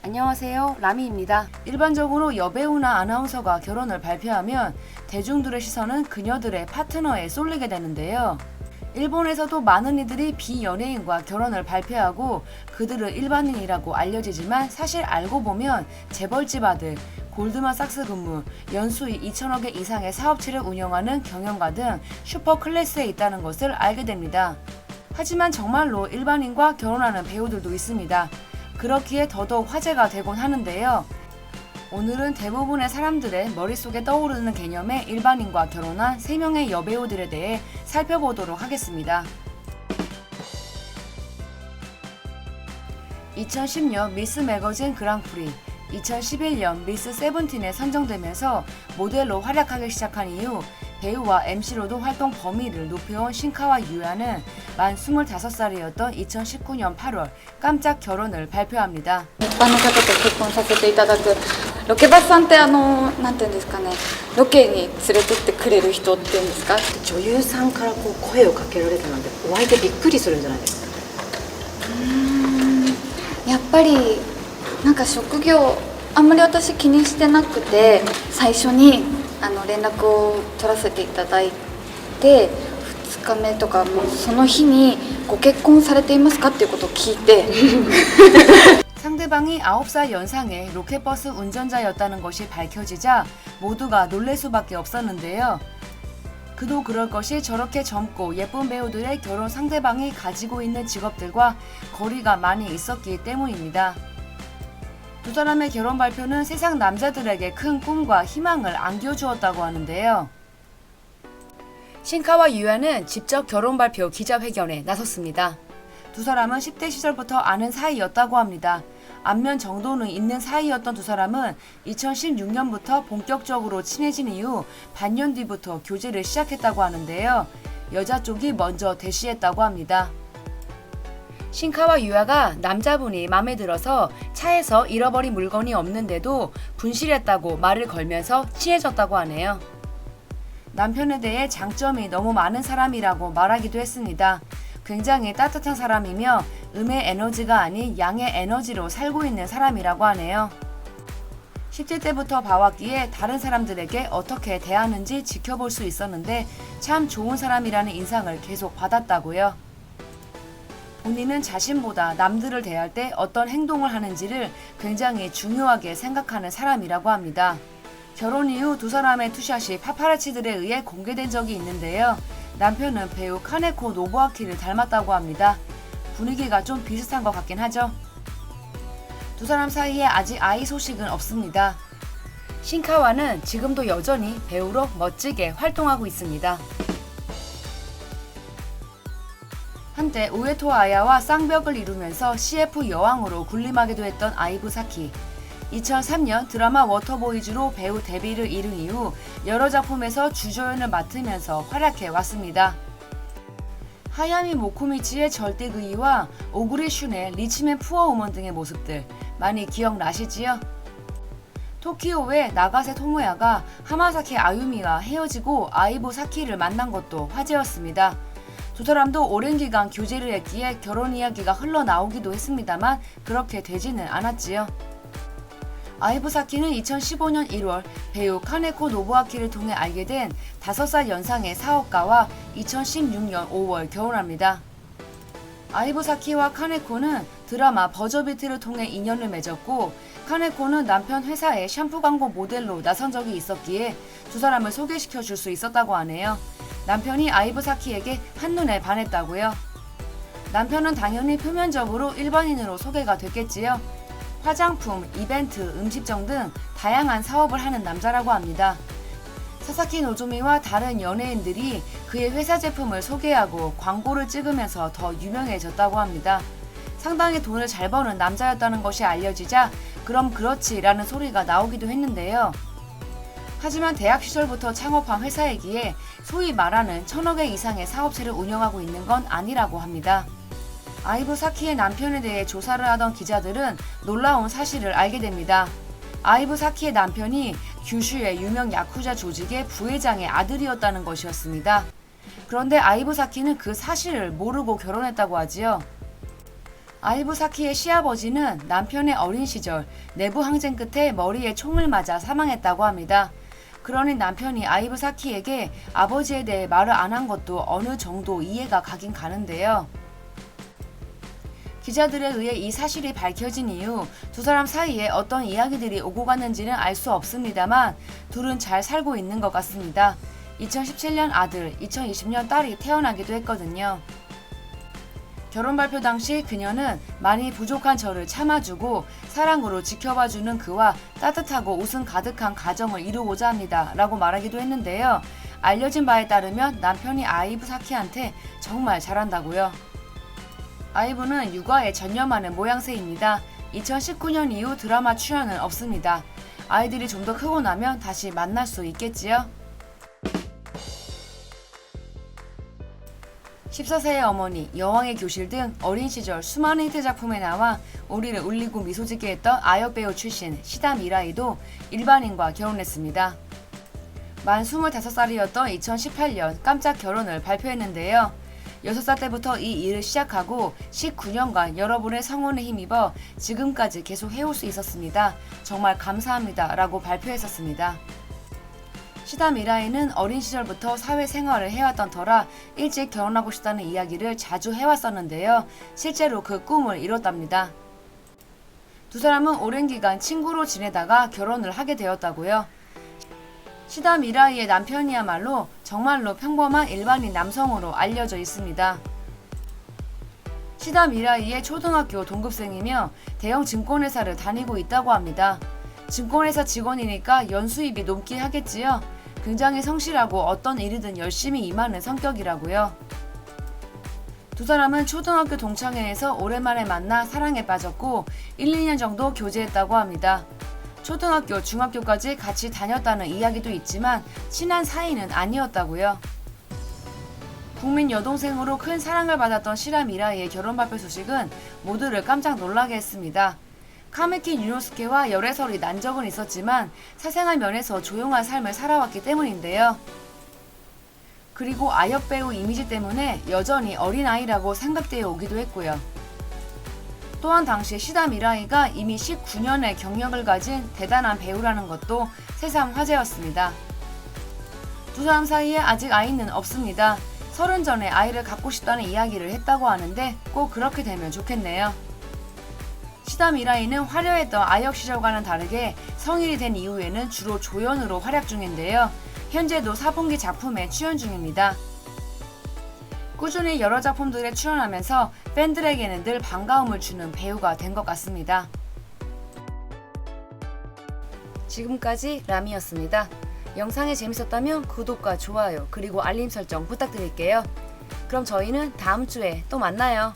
안녕하세요, 라미입니다. 일반적으로 여배우나 아나운서가 결혼을 발표하면 대중들의 시선은 그녀들의 파트너에 쏠리게 되는데요. 일본에서도 많은 이들이 비연예인과 결혼을 발표하고 그들은 일반인이라고 알려지지만 사실 알고 보면 재벌집 아들, 골드만삭스 근무, 연수익 2천억 원 이상의 사업체를 운영하는 경영가 등 슈퍼 클래스에 있다는 것을 알게 됩니다. 하지만 정말로 일반인과 결혼하는 배우들도 있습니다. 그렇기에 더더욱 화제가 되곤 하는데요. 오늘은 대부분의 사람들의 머릿속에 떠오르는 개념의 일반인과 결혼한 3명의 여배우들에 대해 살펴보도록 하겠습니다. 2010년 미스 매거진 그랑프리, 2011년 미스 세븐틴에 선정되면서 모델로 활약하기 시작한 이후 배우와 MC로도 활동 범위를 높여온 신카와 유야는 만 25살이었던 2019년 8월 깜짝 결혼을 발표합니다. 一般の方と結婚させていただくロケバスさんってなんていうんですかね、ロケに連れてってくれる人っていうんですか、女優さんから声をかけられたなんてお相手びっくりするんじゃないですか。やっぱりなんか職業あんまり私気にしてなくて、最初に連絡を取らせていただいて2日目とかもうその日にご結婚されていますかっていうことを聞いて상대방이 9살 연상의 로켓버스 운전자였다는 것이 밝혀지자 모두가 놀랄 수밖에 없었는데요. 그도 그럴 것이 저렇게 젊고 예쁜 배우들의 결혼 상대방이 가지고 있는 직업들과 거리가 많이 있었기 때문입니다. 두 사람의 결혼 발표는 세상 남자들에게 큰 꿈과 희망을 안겨주었다고 하는데요. 신카와 유야는 직접 결혼 발표 기자회견에 나섰습니다. 두 사람은 10대 시절부터 아는 사이였다고 합니다. 안면 정도는 있는 사이였던 두 사람은 2016년부터 본격적으로 친해진 이후 반년 뒤부터 교제를 시작했다고 하는데요. 여자 쪽이 먼저 대시했다고 합니다. 신카와 유야가 남자분이 마음에 들어서 차에서 잃어버린 물건이 없는데도 분실했다고 말을 걸면서 친해졌다고 하네요. 남편에 대해 장점이 너무 많은 사람이라고 말하기도 했습니다. 굉장히 따뜻한 사람이며 음의 에너지가 아닌 양의 에너지로 살고 있는 사람이라고 하네요. 10대 때부터 봐왔기에 다른 사람들에게 어떻게 대하는지 지켜볼 수 있었는데 참 좋은 사람이라는 인상을 계속 받았다고요. 본인은 자신보다 남들을 대할 때 어떤 행동을 하는지를 굉장히 중요하게 생각하는 사람이라고 합니다. 결혼 이후 두 사람의 투샷이 파파라치들에 의해 공개된 적이 있는데요. 남편은 배우 카네코 노부아키를 닮았다고 합니다. 분위기가 좀 비슷한 것 같긴 하죠. 두 사람 사이에 아직 아이 소식은 없습니다. 신카와는 지금도 여전히 배우로 멋지게 활동하고 있습니다. 한때 우에토 아야와 쌍벽을 이루면서 CF 여왕으로 군림하기도 했던 아이브 사키. 2003년 드라마 워터보이즈로 배우 데뷔를 이룬 이후 여러 작품에서 주조연을 맡으면서 활약해 왔습니다. 하야미 모코미치의 절대그이와 오구리 슌의 리치맨 푸어우먼 등의 모습들 많이 기억나시지요? 토키오의 나가세 토모야가 하마사키 아유미와 헤어지고 아이브 사키를 만난 것도 화제였습니다. 두 사람도 오랜 기간 교제를 했기에 결혼 이야기가 흘러나오기도 했습니다만 그렇게 되지는 않았지요. 아이브 사키는 2015년 1월 배우 카네코 노부아키를 통해 알게 된 5살 연상의 사업가와 2016년 5월 결혼합니다. 아이브 사키와 카네코는 드라마 버저비트를 통해 인연을 맺었고 카네코는 남편 회사의 샴푸 광고 모델로 나선 적이 있었기에 두 사람을 소개시켜 줄 수 있었다고 하네요. 남편이 아이브 사키에게 한눈에 반했다고요. 남편은 당연히 표면적으로 일반인으로 소개가 됐겠지요. 화장품, 이벤트, 음식점 등 다양한 사업을 하는 남자라고 합니다. 사사키 노조미와 다른 연예인들이 그의 회사 제품을 소개하고 광고를 찍으면서 더 유명해졌다고 합니다. 상당히 돈을 잘 버는 남자였다는 것이 알려지자 그럼 그렇지 라는 소리가 나오기도 했는데요. 하지만 대학 시절부터 창업한 회사이기에 소위 말하는 1000억 원 이상의 사업체를 운영하고 있는 건 아니라고 합니다. 아이브 사키의 남편에 대해 조사를 하던 기자들은 놀라운 사실을 알게 됩니다. 아이브 사키의 남편이 규슈의 유명 야쿠자 조직의 부회장의 아들이었다는 것이었습니다. 그런데 아이브 사키는 그 사실을 모르고 결혼했다고 하지요. 아이브 사키의 시아버지는 남편의 어린 시절 내부 항쟁 끝에 머리에 총을 맞아 사망했다고 합니다. 그러니 남편이 아이브 사키에게 아버지에 대해 말을 안 한 것도 어느 정도 이해가 가긴 가는데요. 기자들에 의해 이 사실이 밝혀진 이후 두 사람 사이에 어떤 이야기들이 오고 갔는지는 알 수 없습니다만 둘은 잘 살고 있는 것 같습니다. 2017년 아들, 2020년 딸이 태어나기도 했거든요. 결혼 발표 당시 그녀는 많이 부족한 저를 참아주고 사랑으로 지켜봐주는 그와 따뜻하고 웃음 가득한 가정을 이루고자 합니다 라고 말하기도 했는데요. 알려진 바에 따르면 남편이 아이브 사키한테 정말 잘한다고요. 아이브는 육아에 전념하는 모양새입니다. 2019년 이후 드라마 출연은 없습니다. 아이들이 좀 더 크고 나면 다시 만날 수 있겠지요. 14세의 어머니, 여왕의 교실 등 어린 시절 수많은 히트 작품에 나와 우리를 울리고 미소짓게 했던 아역 배우 출신 시다 미라이도 일반인과 결혼했습니다. 만 25살이었던 2018년 깜짝 결혼을 발표했는데요. 6살 때부터 이 일을 시작하고 19년간 여러분의 성원에 힘입어 지금까지 계속 해올 수 있었습니다. 정말 감사합니다 라고 발표했었습니다. 시다 미라이는 어린 시절부터 사회생활을 해왔던 터라 일찍 결혼하고 싶다는 이야기를 자주 해왔었는데요. 실제로 그 꿈을 이뤘답니다. 두 사람은 오랜 기간 친구로 지내다가 결혼을 하게 되었다고요. 시다 미라이의 남편이야말로 정말로 평범한 일반인 남성으로 알려져 있습니다. 시다 미라이의 초등학교 동급생이며 대형 증권회사를 다니고 있다고 합니다. 증권회사 직원이니까 연수입이 높긴 하겠지요. 굉장히 성실하고 어떤 일이든 열심히 임하는 성격이라고요. 두 사람은 초등학교 동창회에서 오랜만에 만나 사랑에 빠졌고 1, 2년 정도 교제했다고 합니다. 초등학교, 중학교까지 같이 다녔다는 이야기도 있지만 친한 사이는 아니었다고요. 국민 여동생으로 큰 사랑을 받았던 시라 미라이의 결혼 발표 소식은 모두를 깜짝 놀라게 했습니다. 카미키 유노스케와 열애설이 난 적은 있었지만 사생활 면에서 조용한 삶을 살아왔기 때문인데요. 그리고 아역 배우 이미지 때문에 여전히 어린아이라고 생각되어 오기도 했고요. 또한 당시 시다 미라이가 이미 19년의 경력을 가진 대단한 배우라는 것도 새삼 화제였습니다. 두 사람 사이에 아직 아이는 없습니다. 30 전에 아이를 갖고 싶다는 이야기를 했다고 하는데 꼭 그렇게 되면 좋겠네요. 시다 미라이는 화려했던 아역 시절과는 다르게 성인이 된 이후에는 주로 조연으로 활약 중인데요. 현재도 4분기 작품에 출연 중입니다. 꾸준히 여러 작품들에 출연하면서 팬들에게는 늘 반가움을 주는 배우가 된 것 같습니다. 지금까지 라미였습니다. 영상이 재밌었다면 구독과 좋아요 그리고 알림 설정 부탁드릴게요. 그럼 저희는 다음 주에 또 만나요.